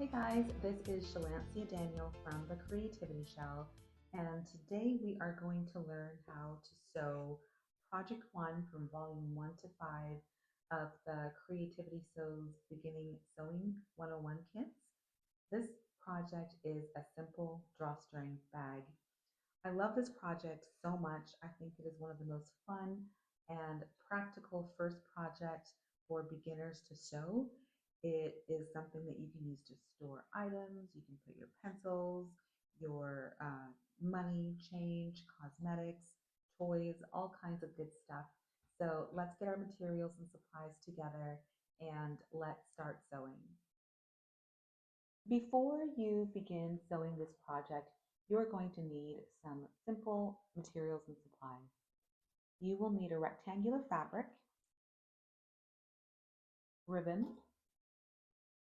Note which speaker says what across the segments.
Speaker 1: Hey guys, this is Shalancy Daniel from The Creativity Shell, and today we are going to learn how to sew Project 1 from Volume 1 to 5 of the Creativity Sews Beginning Sewing 101 kits. This project is a simple drawstring bag. I love this project so much. I think it is one of the most fun and practical first projects for beginners to sew. It is something that you can use to store items. You can put your pencils, your money, change, cosmetics, toys, all kinds of good stuff. So let's get our materials and supplies together and let's start sewing. Before you begin sewing this project, you're going to need some simple materials and supplies. You will need a rectangular fabric, ribbon,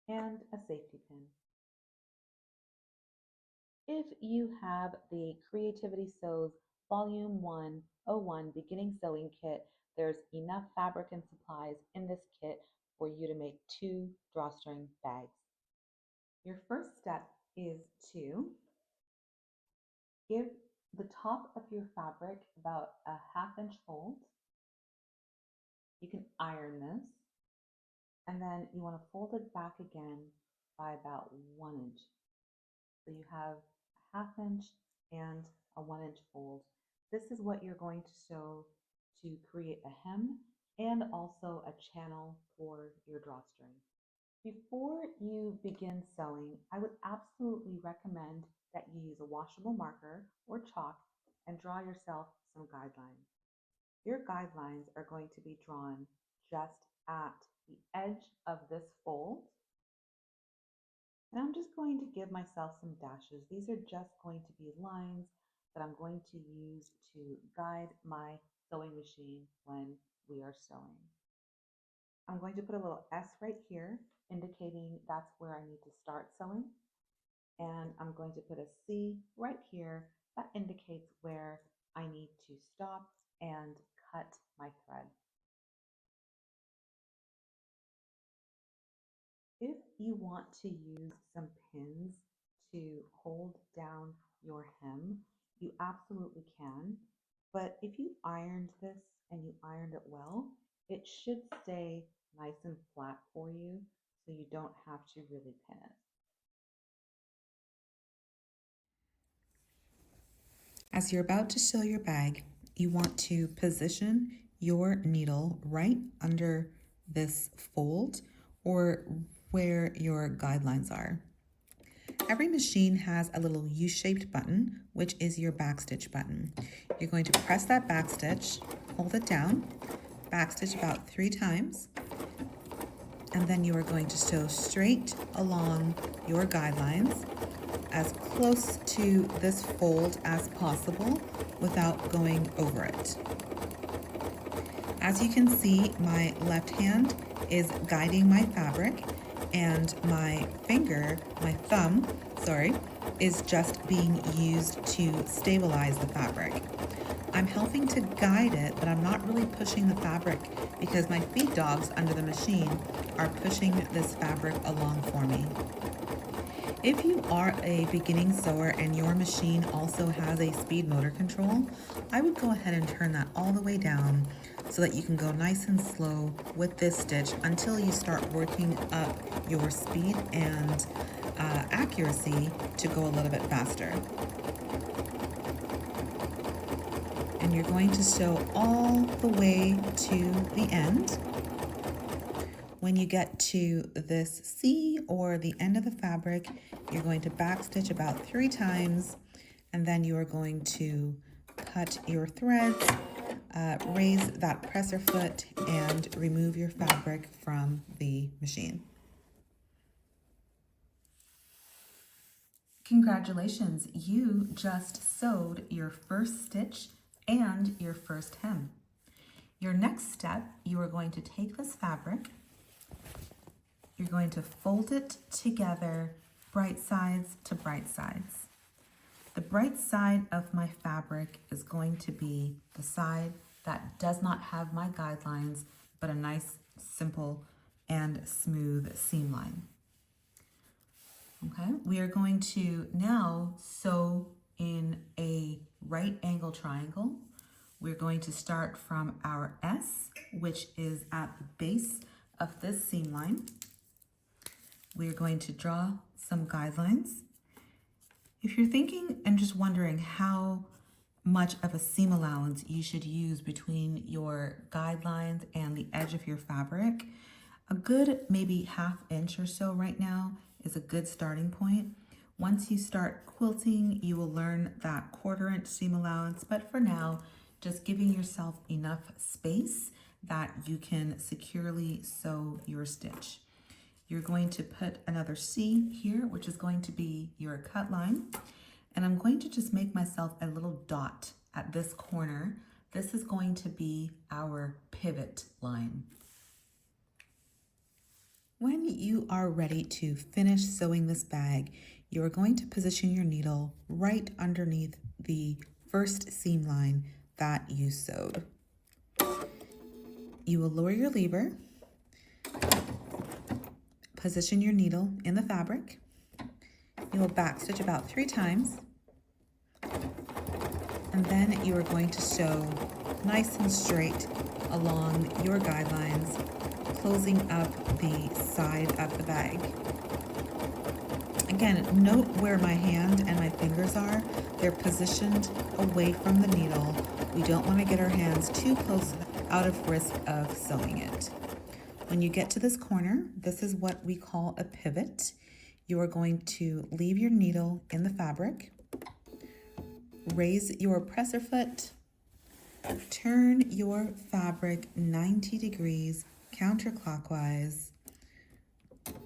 Speaker 1: and a safety pin. If you have the Creativity Sews Volume 101 Beginning Sewing Kit, there's enough fabric and supplies in this kit for you to make 2 drawstring bags. Your first step is to give the top of your fabric about a 1/2 inch fold. You can iron this, and then you want to fold it back again by about 1 inch. So you have a 1/2 inch and a 1 inch fold. This is what you're going to sew to create a hem and also a channel for your drawstring. Before you begin sewing, I would absolutely recommend that you use a washable marker or chalk and draw yourself some guidelines. Your guidelines are going to be drawn just at the edge of this fold. And I'm just going to give myself some dashes. These are just going to be lines that I'm going to use to guide my sewing machine when we are sewing. I'm going to put a little S right here, indicating that's where I need to start sewing. And I'm going to put a C right here that indicates where I need to stop and cut my thread. If you want to use some pins to hold down your hem, you absolutely can. But if you ironed this and you ironed it well, it should stay nice and flat for you, so you don't have to really pin it. As you're about to sew your bag, you want to position your needle right under this fold or where your guidelines are. Every machine has a little U-shaped button, which is your backstitch button. You're going to press that backstitch, hold it down, backstitch about 3 times, and then you are going to sew straight along your guidelines as close to this fold as possible without going over it. As you can see, my left hand is guiding my fabric and my thumb, is just being used to stabilize the fabric. I'm helping to guide it, but I'm not really pushing the fabric because my feed dogs under the machine are pushing this fabric along for me. If you are a beginning sewer and your machine also has a speed motor control, I would go ahead and turn that all the way down so that you can go nice and slow with this stitch until you start working up your speed and accuracy to go a little bit faster. And you're going to sew all the way to the end. When you get to this C or the end of the fabric, you're going to backstitch about 3 times, and then you are going to cut your threads, raise that presser foot, and remove your fabric from the machine. Congratulations, you just sewed your first stitch and your first hem. Your next step, you are going to take this fabric, you're going to fold it together, bright sides to bright sides. The bright side of my fabric is going to be the side that does not have my guidelines, but a nice, simple, and smooth seam line. Okay, we are going to now sew in a right angle triangle. We're going to start from our S, which is at the base of this seam line. We're going to draw some guidelines. If you're thinking and just wondering how much of a seam allowance you should use between your guidelines and the edge of your fabric, a good maybe ½ inch or so right now is a good starting point. Once you start quilting, you will learn that ½ inch seam allowance, but for now, just giving yourself enough space that you can securely sew your stitch. You're going to put another C here, which is going to be your cut line. And I'm going to just make myself a little dot at this corner. This is going to be our pivot line. When you are ready to finish sewing this bag, you are going to position your needle right underneath the first seam line that you sewed. You will lower your lever, position your needle in the fabric. You will backstitch about 3 times, and then you are going to sew nice and straight along your guidelines, closing up the side of the bag. Again, note where my hand and my fingers are. They're positioned away from the needle. We don't want to get our hands too close out of risk of sewing it. When you get to this corner, this is what we call a pivot. You are going to leave your needle in the fabric, raise your presser foot, turn your fabric 90 degrees counterclockwise,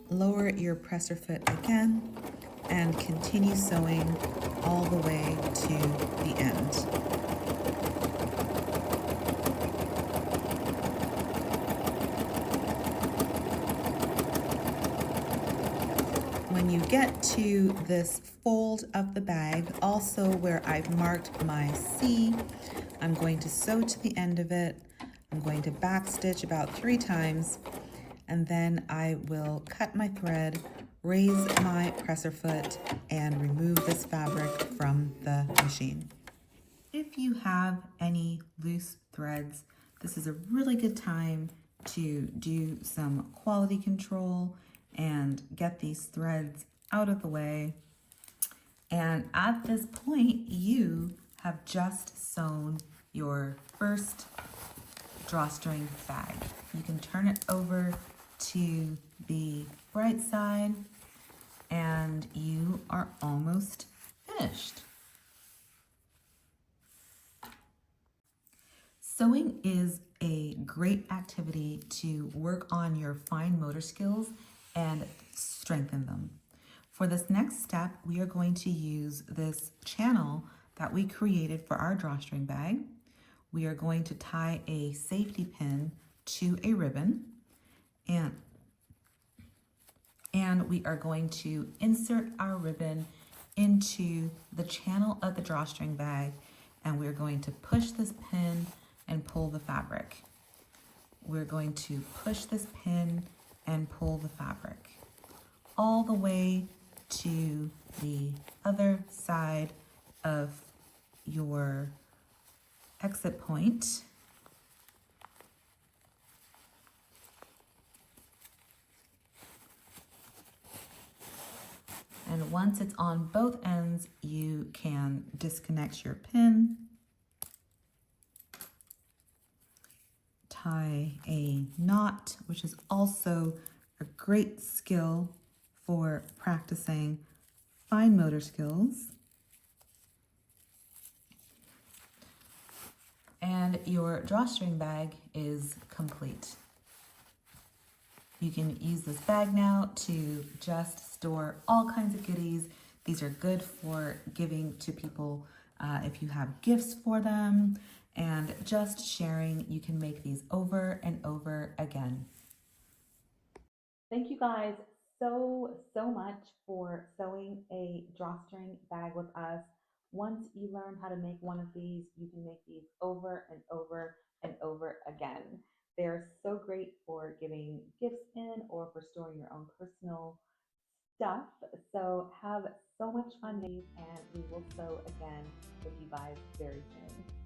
Speaker 1: lower your presser foot again, and continue sewing all the way to the end. When you get to this fold of the bag, also where I've marked my C, I'm going to sew to the end of it. I'm going to backstitch about 3 times, and then I will cut my thread, raise my presser foot, and remove this fabric from the machine. If you have any loose threads, this is a really good time to do some quality control and get these threads out of the way. And at this point, you have just sewn your first drawstring bag. You can turn it over to the right side and you are almost finished. Sewing is a great activity to work on your fine motor skills and strengthen them. For this next step, we are going to use this channel that we created for our drawstring bag. We are going to tie a safety pin to a ribbon, and we are going to insert our ribbon into the channel of the drawstring bag, and we're going to push this pin and pull the fabric. We're going to push this pin and pull the fabric all the way to the other side of your exit point. And once it's on both ends, you can disconnect your pin, tie a knot, which is also a great skill for practicing fine motor skills. And your drawstring bag is complete. You can use this bag now to just store all kinds of goodies. These are good for giving to people if you have gifts for them, and just sharing. You can make these over and over again. Thank you guys so much for sewing a drawstring bag with us. Once you learn how to make one of these, you can make these over and over and over again. They're so great for giving gifts in or for storing your own personal stuff. So have so much fun, ladies, and we will sew again with you guys very soon.